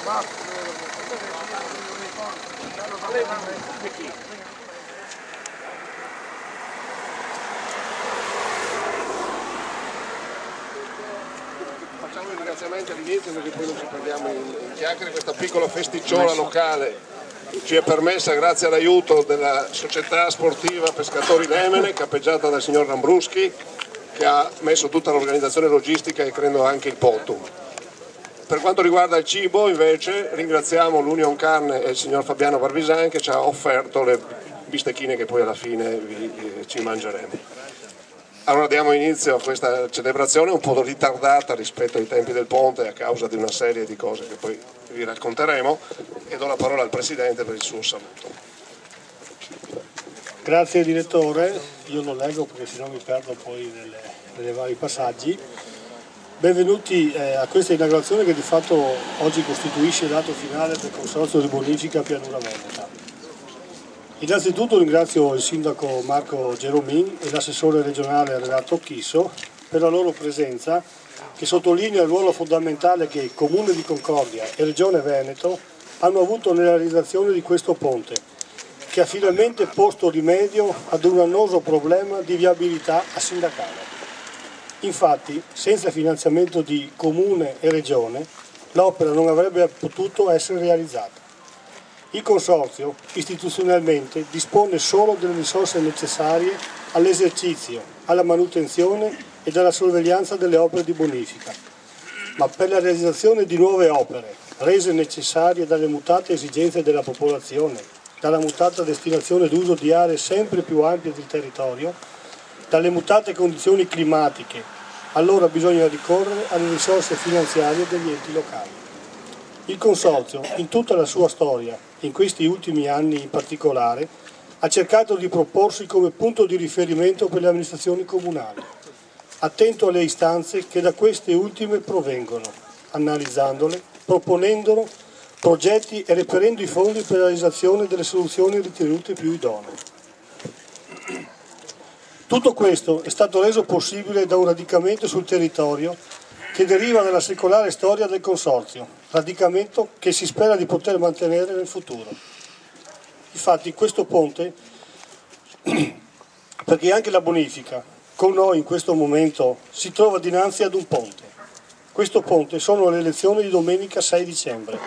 Facciamo i ringraziamenti all'inizio perché poi non ci perdiamo in chiacchiere. Questa piccola festicciola locale ci è permessa grazie all'aiuto della società sportiva Pescatori Lemene, capeggiata dal signor Rambruschi, che ha messo tutta l'organizzazione logistica e credo anche il Potum. Per quanto riguarda il cibo invece ringraziamo l'Union Carne e il signor Fabiano Barbisan che ci ha offerto le bistecchine che poi alla fine ci mangeremo. Allora diamo inizio a questa celebrazione un po' ritardata rispetto ai tempi del ponte a causa di una serie di cose che poi vi racconteremo e do la parola al Presidente per il suo saluto. Grazie Direttore, io lo leggo perché sennò mi perdo poi nei vari passaggi. Benvenuti a questa inaugurazione che di fatto oggi costituisce il dato finale del Consorzio di Bonifica Pianura Veneta. Innanzitutto ringrazio il Sindaco Marco Geromin e l'Assessore regionale Renato Chisso per la loro presenza, che sottolinea il ruolo fondamentale che il Comune di Concordia e Regione Veneto hanno avuto nella realizzazione di questo ponte, che ha finalmente posto rimedio ad un annoso problema di viabilità asindacale. Infatti, senza finanziamento di Comune e Regione, l'opera non avrebbe potuto essere realizzata. Il Consorzio istituzionalmente dispone solo delle risorse necessarie all'esercizio, alla manutenzione e alla sorveglianza delle opere di bonifica, ma per la realizzazione di nuove opere, rese necessarie dalle mutate esigenze della popolazione, dalla mutata destinazione d'uso di aree sempre più ampie del territorio, dalle mutate condizioni climatiche, allora bisogna ricorrere alle risorse finanziarie degli enti locali. Il Consorzio, in tutta la sua storia, in questi ultimi anni in particolare, ha cercato di proporsi come punto di riferimento per le amministrazioni comunali, attento alle istanze che da queste ultime provengono, analizzandole, proponendolo, progetti e reperendo i fondi per la realizzazione delle soluzioni ritenute più idonee. Tutto questo è stato reso possibile da un radicamento sul territorio che deriva dalla secolare storia del Consorzio, radicamento che si spera di poter mantenere nel futuro. Infatti questo ponte, perché anche la bonifica, con noi in questo momento, si trova dinanzi ad un ponte. Questo ponte sono le elezioni di domenica 6 dicembre,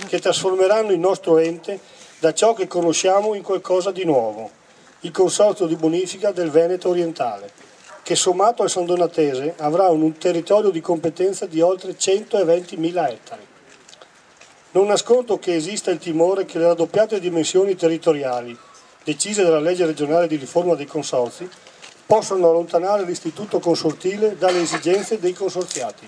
che trasformeranno il nostro ente da ciò che conosciamo in qualcosa di nuovo, il Consorzio di Bonifica del Veneto Orientale, che sommato al San Donatese avrà un territorio di competenza di oltre 120.000 ettari. Non nascondo che esista il timore che le raddoppiate dimensioni territoriali, decise dalla legge regionale di riforma dei consorzi, possano allontanare l'istituto consortile dalle esigenze dei consorziati.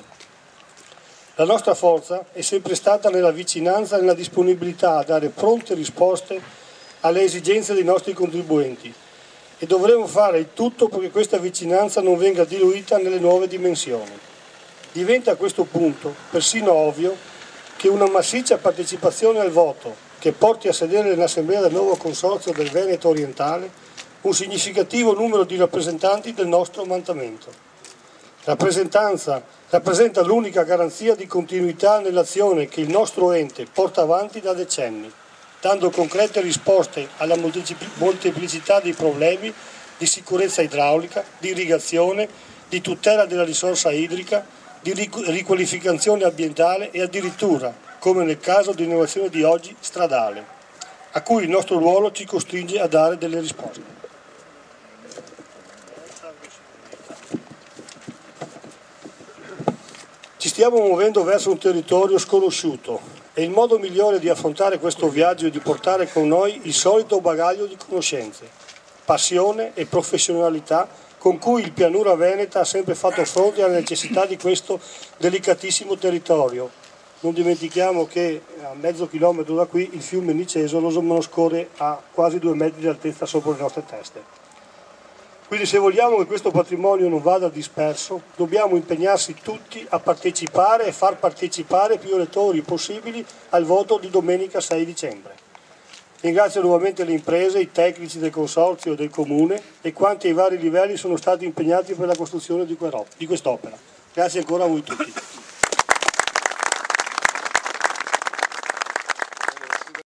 La nostra forza è sempre stata nella vicinanza e nella disponibilità a dare pronte risposte alle esigenze dei nostri contribuenti e dovremo fare il tutto perché questa vicinanza non venga diluita nelle nuove dimensioni. Diventa a questo punto persino ovvio che una massiccia partecipazione al voto che porti a sedere nell'assemblea del nuovo consorzio del Veneto Orientale un significativo numero di rappresentanti del nostro mantamento. Rappresenta l'unica garanzia di continuità nell'azione che il nostro ente porta avanti da decenni, dando concrete risposte alla molteplicità di problemi di sicurezza idraulica, di irrigazione, di tutela della risorsa idrica, di riqualificazione ambientale e addirittura, come nel caso di innovazione di oggi, stradale, a cui il nostro ruolo ci costringe a dare delle risposte. Ci stiamo muovendo verso un territorio sconosciuto e il modo migliore di affrontare questo viaggio è di portare con noi il solito bagaglio di conoscenze, passione e professionalità con cui il Pianura Veneta ha sempre fatto fronte alle necessità di questo delicatissimo territorio. Non dimentichiamo che a mezzo chilometro da qui il fiume Nicesolo scorre a quasi 2 metri di altezza sopra le nostre teste. Quindi se vogliamo che questo patrimonio non vada disperso, dobbiamo impegnarsi tutti a partecipare e far partecipare più elettori possibili al voto di domenica 6 dicembre. Ringrazio nuovamente le imprese, i tecnici del Consorzio e del Comune e quanti ai vari livelli sono stati impegnati per la costruzione di quest'opera. Grazie ancora a voi tutti.